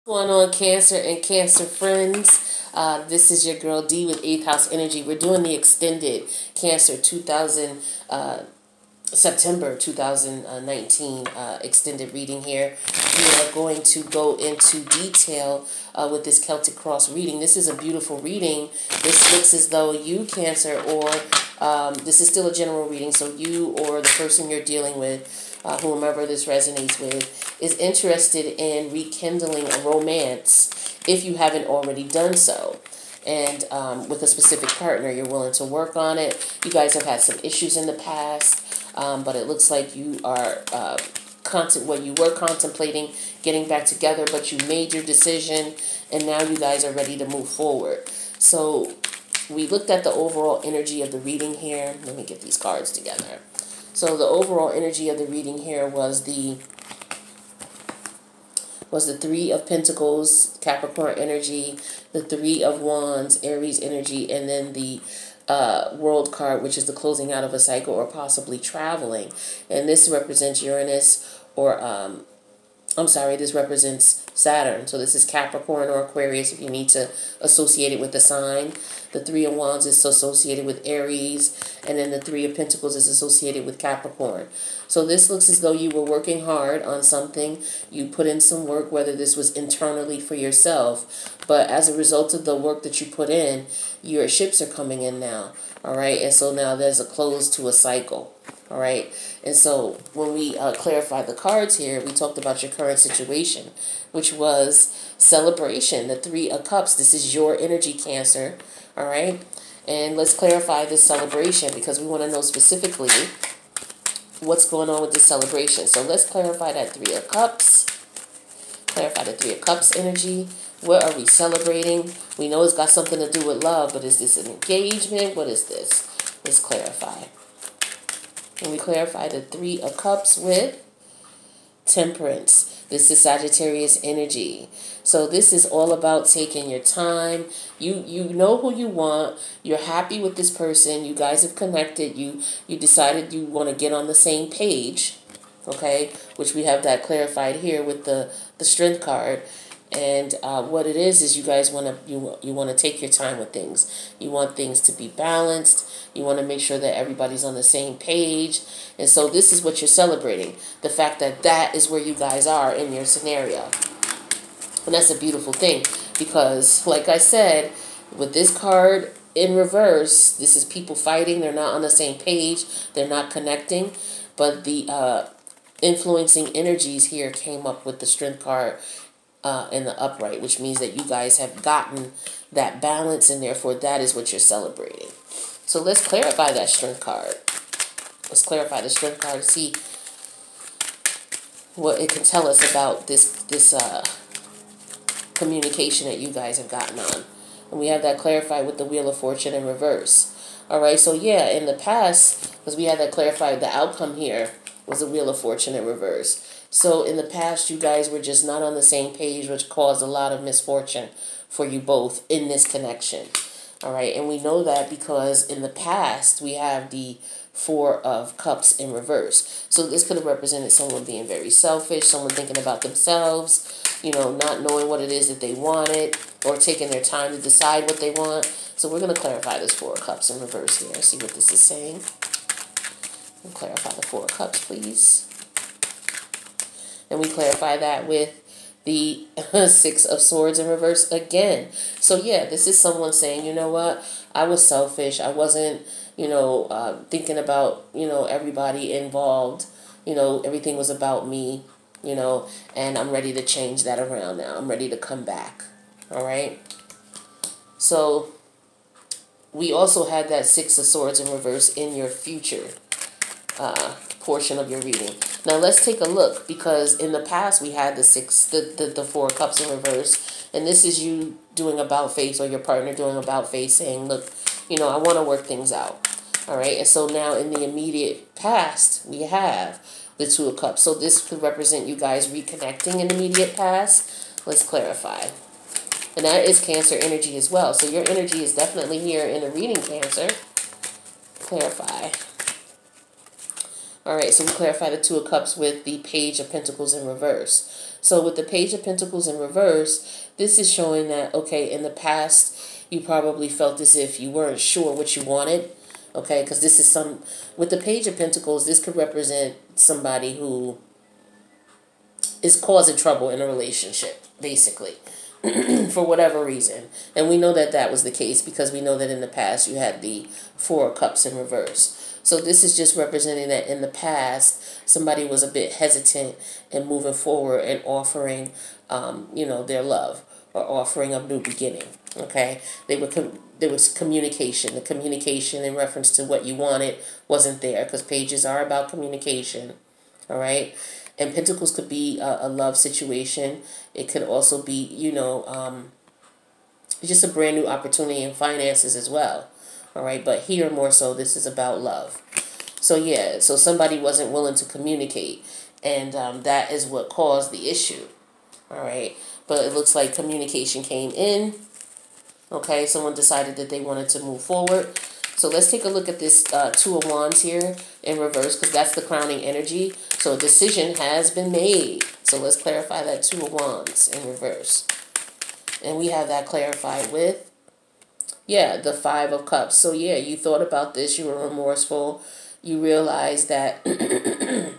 Going on, Cancer and Cancer friends? This is your girl D with 8th House Energy. We're doing the extended Cancer 2000 September 2019 extended reading here. We are going to go into detail with this Celtic Cross reading. This is a beautiful reading. This looks as though you, Cancer, or this is still a general reading, so you or the person you're dealing with, whomever this resonates with, is interested in rekindling a romance if you haven't already done so. And with a specific partner, you're willing to work on it. You guys have had some issues in the past, but it looks like you are you were contemplating getting back together, but you made your decision, and now you guys are ready to move forward. So we looked at the overall energy of the reading here. Let me get these cards together. So the overall energy of the reading here was the Three of Pentacles, Capricorn energy, the Three of Wands, Aries energy, and then the World card, which is the closing out of a cycle or possibly traveling. And this represents Uranus or, this represents Saturn. So this is Capricorn or Aquarius if you need to associate it with the sign. The Three of Wands is associated with Aries, and then the Three of Pentacles is associated with Capricorn. So this looks as though you were working hard on something. You put in some work, whether this was internally for yourself, but as a result of the work that you put in, your ships are coming in now. All right, and so now there's a close to a cycle. All right, and so when we clarified the cards here, we talked about your current situation, which was celebration, the Three of Cups. This is your energy, Cancer. All right, and let's clarify this celebration because we want to know specifically what's going on with this celebration. So let's clarify that Three of Cups. Clarify the Three of Cups energy. What are we celebrating? We know it's got something to do with love, but is this an engagement? What is this? Let's clarify. And we clarify the Three of Cups with Temperance. This is Sagittarius energy. So this is all about taking your time. You know who you want. You're happy with this person. You guys have connected. You decided you want to get on the same page. Okay, which we have that clarified here with the Strength card. And what it is you guys want to take your time with things. You want things to be balanced. You want to make sure that everybody's on the same page. And so this is what you're celebrating. The fact that that is where you guys are in your scenario. And that's a beautiful thing because, like I said, with this card in reverse, this is people fighting. They're not on the same page. They're not connecting. But the influencing energies here came up with the Strength card in the upright, which means that you guys have gotten that balance, and therefore that is what you're celebrating. So let's clarify that Strength card. Let's clarify the Strength card to see what it can tell us about this communication that you guys have gotten on. And we have that clarified with the Wheel of Fortune in reverse. All right, so yeah, in the past, because we had that clarified, the outcome here was the Wheel of Fortune in reverse. So in the past, you guys were just not on the same page, which caused a lot of misfortune for you both in this connection. All right, and we know that because in the past, we have the Four of Cups in reverse. So this could have represented someone being very selfish, someone thinking about themselves, not knowing what it is that they wanted or taking their time to decide what they want. So we're going to clarify this Four of Cups in reverse here. See what this is saying. We'll clarify the Four of Cups, please. And we clarify that with the Six of Swords in reverse again. So yeah, this is someone saying, you know what, I was selfish. I wasn't, thinking about, everybody involved. Everything was about me, and I'm ready to change that around now. I'm ready to come back. All right. So we also had that Six of Swords in reverse in your future portion of your reading. Now let's take a look, because in the past we had the Four of Cups in reverse, and this is you doing about face, or your partner doing about face, saying, look, I want to work things out. All right, and so now in the immediate past we have the Two of Cups. So this could represent you guys reconnecting in the immediate past. Let's clarify. And that is Cancer energy as well. So your energy is definitely here in the reading, Cancer. Clarify. All right, so we clarify the Two of Cups with the Page of Pentacles in reverse. So with the Page of Pentacles in reverse, this is showing that, okay, in the past, you probably felt as if you weren't sure what you wanted, okay, because this is with the Page of Pentacles, this could represent somebody who is causing trouble in a relationship, basically, for whatever reason. And we know that that was the case because we know that in the past you had the Four of Cups in reverse. So this is just representing that in the past, somebody was a bit hesitant in moving forward and offering, their love or offering a new beginning. Okay, there was communication. The communication in reference to what you wanted wasn't there because pages are about communication. All right, and Pentacles could be a love situation. It could also be, just a brand new opportunity in finances as well. All right, but here more so, this is about love. So yeah, so somebody wasn't willing to communicate, and that is what caused the issue. All right, but it looks like communication came in. Okay, someone decided that they wanted to move forward. So let's take a look at this Two of Wands here in reverse because that's the crowning energy. So a decision has been made. So let's clarify that Two of Wands in reverse. And we have that clarified with, the Five of Cups. So yeah, you thought about this. You were remorseful. You realized that, this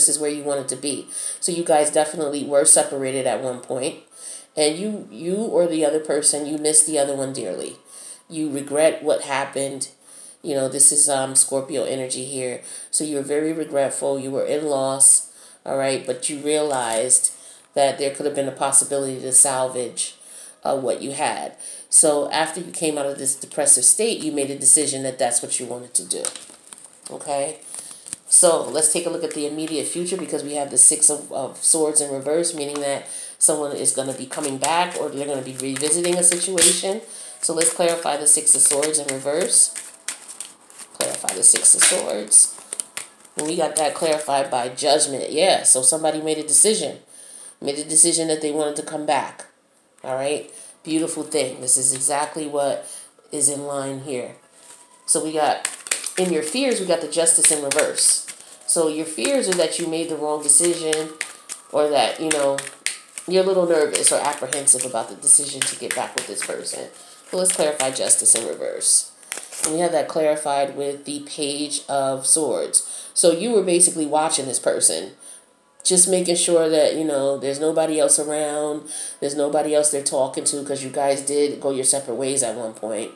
is where you wanted to be. So you guys definitely were separated at one point. And you or the other person, you miss the other one dearly. You regret what happened. This is Scorpio energy here. So you were very regretful. You were in loss. All right. But you realized that there could have been a possibility to salvage what you had. So after you came out of this depressive state, you made a decision that that's what you wanted to do. Okay. So let's take a look at the immediate future because we have the Six of Swords in reverse, meaning that someone is going to be coming back or they're going to be revisiting a situation. So let's clarify the Six of Swords in reverse. Clarify the Six of Swords. And we got that clarified by Judgment. Yeah, so somebody made a decision. Made a decision that they wanted to come back. All right? Beautiful thing. This is exactly what is in line here. So we got, in your fears, we got the Justice in reverse. So your fears are that you made the wrong decision or that, you're a little nervous or apprehensive about the decision to get back with this person. So let's clarify Justice in reverse. And we have that clarified with the Page of Swords. So you were basically watching this person. Just making sure that, there's nobody else around. There's nobody else they're talking to because you guys did go your separate ways at one point.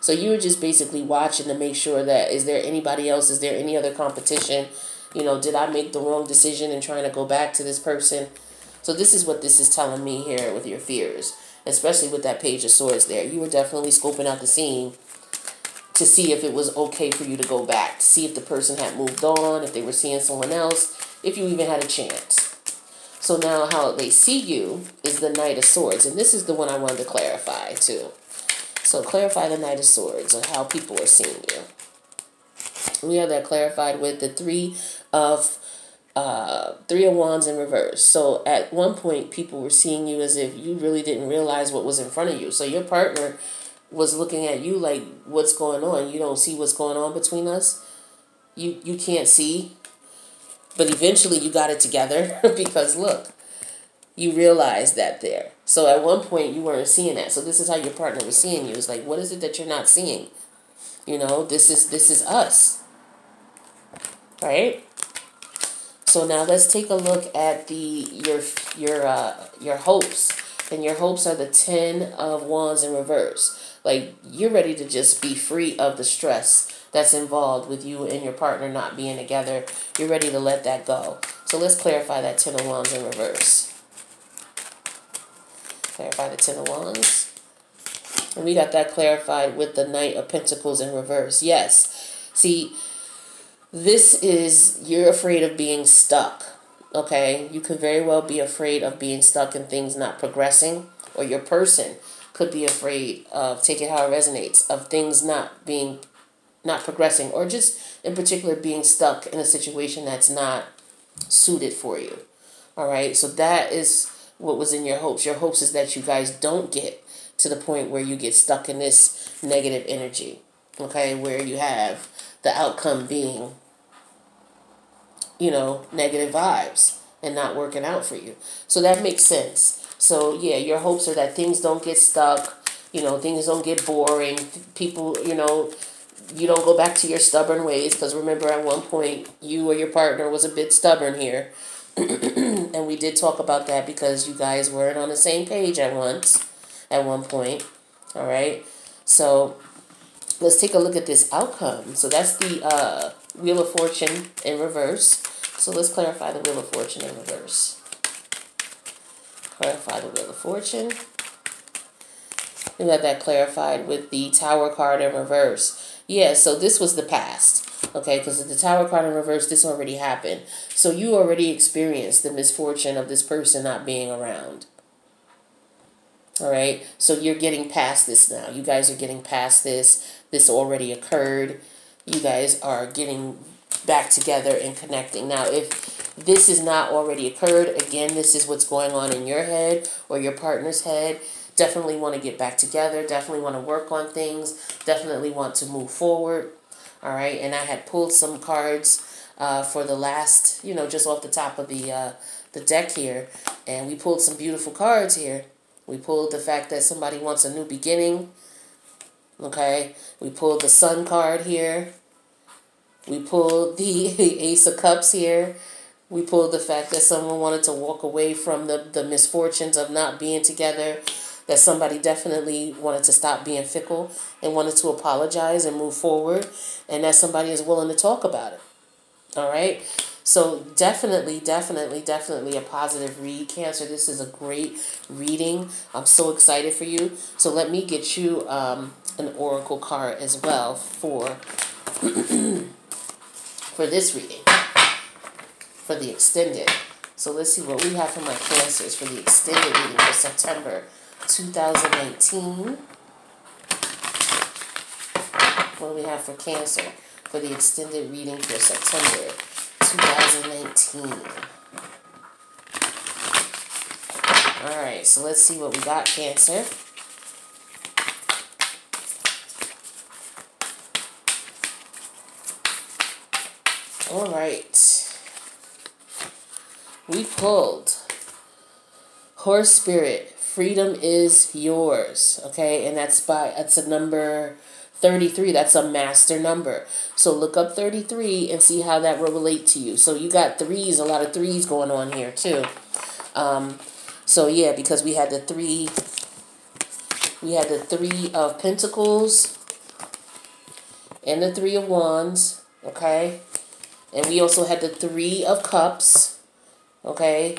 So you were just basically watching to make sure that, is there anybody else? Is there any other competition? Did I make the wrong decision in trying to go back to this person? So this is what this is telling me here with your fears, especially with that Page of Swords there. You were definitely scoping out the scene to see if it was okay for you to go back, to see if the person had moved on, if they were seeing someone else, if you even had a chance. So now how they see you is the Knight of Swords, and this is the one I wanted to clarify too. So clarify the Knight of Swords and how people are seeing you. We have that clarified with the Three of Wands in reverse. So at one point, people were seeing you as if you really didn't realize what was in front of you. So your partner was looking at you like, what's going on? You don't see what's going on between us? You can't see? But eventually you got it together because look, you realized that there. So at one point you weren't seeing that. So this is how your partner was seeing you. It's like, what is it that you're not seeing? This is us. Right? So now let's take a look at your hopes. And your hopes are the Ten of Wands in reverse. Like, you're ready to just be free of the stress that's involved with you and your partner not being together. You're ready to let that go. So let's clarify that Ten of Wands in reverse. Clarify the Ten of Wands. And we got that clarified with the Knight of Pentacles in reverse. Yes. See, this is, you're afraid of being stuck. Okay? You could very well be afraid of being stuck and things not progressing. Or your person could be afraid of, take it how it resonates, of things not progressing. Or just, in particular, being stuck in a situation that's not suited for you. Alright? So that is what was in your hopes. Your hopes is that you guys don't get to the point where you get stuck in this negative energy. Okay? Where you have the outcome being negative vibes and not working out for you. So that makes sense. So yeah, your hopes are that things don't get stuck, things don't get boring. People, you don't go back to your stubborn ways, because remember at one point you or your partner was a bit stubborn here. And we did talk about that because you guys weren't on the same page at one point. All right. So let's take a look at this outcome. So that's the Wheel of Fortune in reverse. So let's clarify the Wheel of Fortune in reverse. Clarify the Wheel of Fortune. We got that clarified with the Tower card in reverse. Yeah, so this was the past. Okay, because the Tower card in reverse, this already happened. So you already experienced the misfortune of this person not being around. All right, so you're getting past this now. You guys are getting past this. This already occurred. You guys are getting back together and connecting. Now, if this has not already occurred, again, this is what's going on in your head or your partner's head. Definitely want to get back together. Definitely want to work on things. Definitely want to move forward. All right, and I had pulled some cards for the last, just off the top of the deck here, and we pulled some beautiful cards here. We pulled the fact that somebody wants a new beginning. Okay, we pulled the Sun card here. We pulled the Ace of Cups here. We pulled the fact that someone wanted to walk away from the misfortunes of not being together. That somebody definitely wanted to stop being fickle and wanted to apologize and move forward. And that somebody is willing to talk about it. All right. So definitely a positive read, Cancer. This is a great reading. I'm so excited for you. So let me get you an oracle card as well for for this reading, for the extended. So let's see what we have for my Cancers for the extended reading for September 2019. What do we have for Cancer for the extended reading for September 2019? All right, so let's see what we got, Cancer. All right. We pulled Horse Spirit, Freedom is Yours. Okay, and that's a number 33. That's a master number. So look up 33 and see how that will relate to you. So you got threes, a lot of threes going on here too. So yeah, because we had the three of Pentacles and the Three of Wands, okay? And we also had the Three of Cups, okay?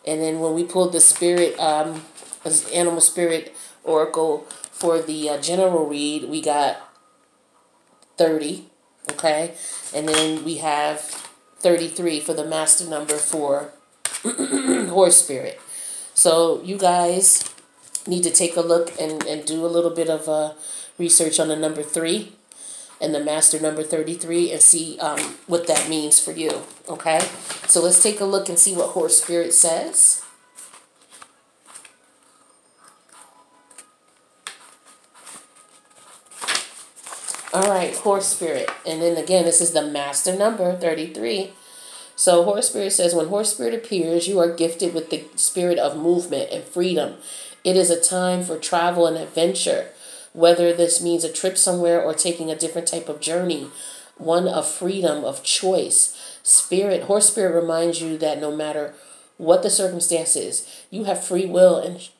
And then when we pulled the Spirit, Animal Spirit Oracle for the general read, we got 30, okay? And then we have 33 for the master number for Horse Spirit. So you guys need to take a look and do a little bit of research on the number 3 and the master number 33 and see what that means for you, okay? So let's take a look and see what Horse Spirit says. All right, Horse Spirit. And then again, this is the master number 33. So Horse Spirit says, when Horse Spirit appears, you are gifted with the spirit of movement and freedom. It is a time for travel and adventure, whether this means a trip somewhere or taking a different type of journey, one of freedom, of choice. Horse Spirit reminds you that no matter what the circumstances, you have free will and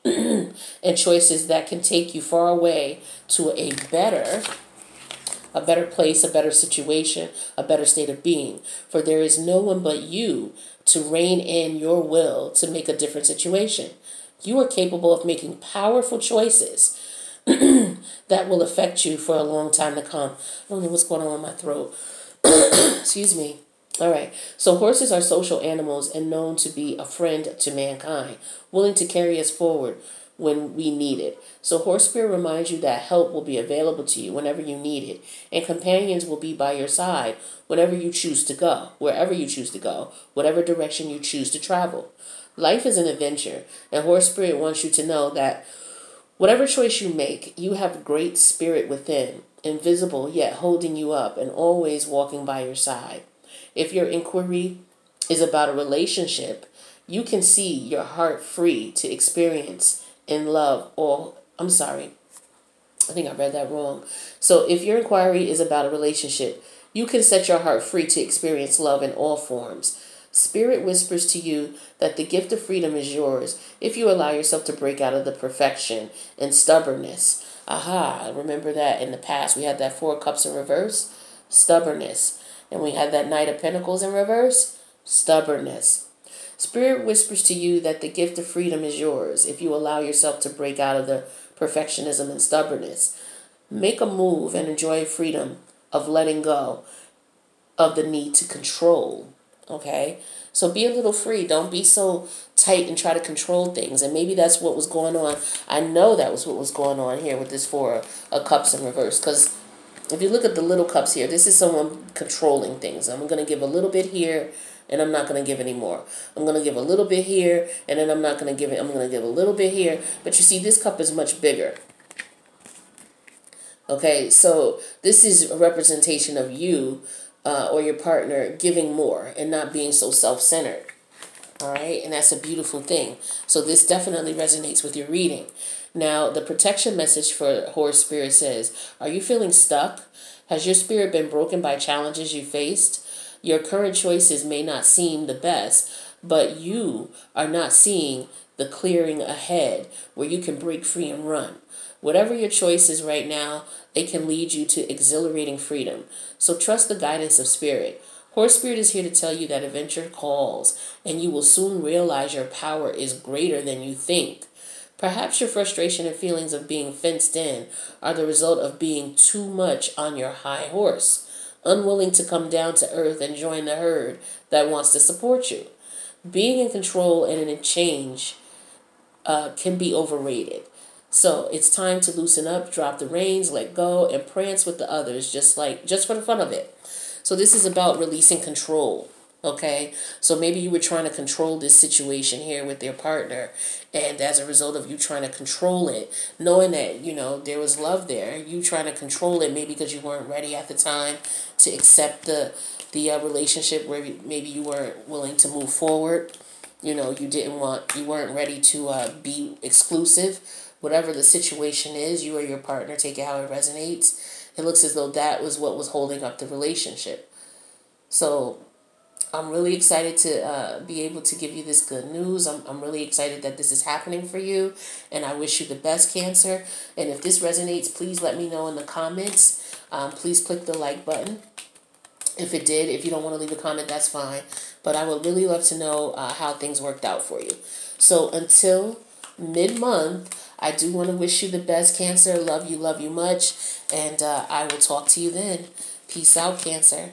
and choices that can take you far away to a better place, a better situation, a better state of being. For there is no one but you to rein in your will to make a different situation. You are capable of making powerful choices that will affect you for a long time to come. I don't know what's going on with my throat. Excuse me. All right. So horses are social animals and known to be a friend to mankind, willing to carry us forward when we need it. So Horse Spirit reminds you that help will be available to you whenever you need it, and companions will be by your side whenever you choose to go, wherever you choose to go, whatever direction you choose to travel. Life is an adventure, and Horse Spirit wants you to know that whatever choice you make, you have great spirit within, invisible yet holding you up and always walking by your side. If your inquiry is about a relationship, you can see your heart free to experience in love or, I'm sorry, I think I read that wrong. So if your inquiry is about a relationship, you can set your heart free to experience love in all forms. Spirit whispers to you that the gift of freedom is yours if you allow yourself to break out of the perfection and stubbornness. Aha, remember that in the past we had that Four of Cups in reverse, stubbornness. And we had that Knight of Pentacles in reverse, stubbornness. Spirit whispers to you that the gift of freedom is yours if you allow yourself to break out of the perfectionism and stubbornness. Make a move and enjoy freedom of letting go of the need to control. Okay? So be a little free. Don't be so tight and try to control things. And maybe that's what was going on. I know that was what was going on here with this Four of Cups in reverse. Because if you look at the little cups here, this is someone controlling things. I'm going to give a little bit here, and I'm not going to give any more. I'm going to give a little bit here, and then I'm not going to give it. I'm going to give a little bit here. But you see, this cup is much bigger. Okay, so this is a representation of you or your partner giving more and not being so self-centered. All right, and that's a beautiful thing. So this definitely resonates with your reading. Now, the protection message for Horse Spirit says, are you feeling stuck? Has your spirit been broken by challenges you faced? Your current choices may not seem the best, but you are not seeing the clearing ahead where you can break free and run. Whatever your choice is right now, it can lead you to exhilarating freedom. So trust the guidance of Spirit. Horse Spirit is here to tell you that adventure calls, and you will soon realize your power is greater than you think. Perhaps your frustration and feelings of being fenced in are the result of being too much on your high horse, unwilling to come down to earth and join the herd that wants to support you. Being in control and in change can be overrated. So it's time to loosen up, drop the reins, let go, and prance with the others, just for the fun of it. So this is about releasing control. Okay, so maybe you were trying to control this situation here with your partner, and as a result of you trying to control it, knowing that, you know, there was love there, you trying to control it maybe because you weren't ready at the time to accept the relationship, where maybe you weren't willing to move forward. You know, you weren't ready to be exclusive. Whatever the situation is, you or your partner, take it how it resonates. It looks as though that was what was holding up the relationship. So I'm really excited to be able to give you this good news. I'm really excited that this is happening for you, and I wish you the best, Cancer. And if this resonates, please let me know in the comments. Please click the like button if it did. If you don't want to leave a comment, that's fine. But I would really love to know how things worked out for you. So until mid-month, I do want to wish you the best, Cancer. Love you much. And I will talk to you then. Peace out, Cancer.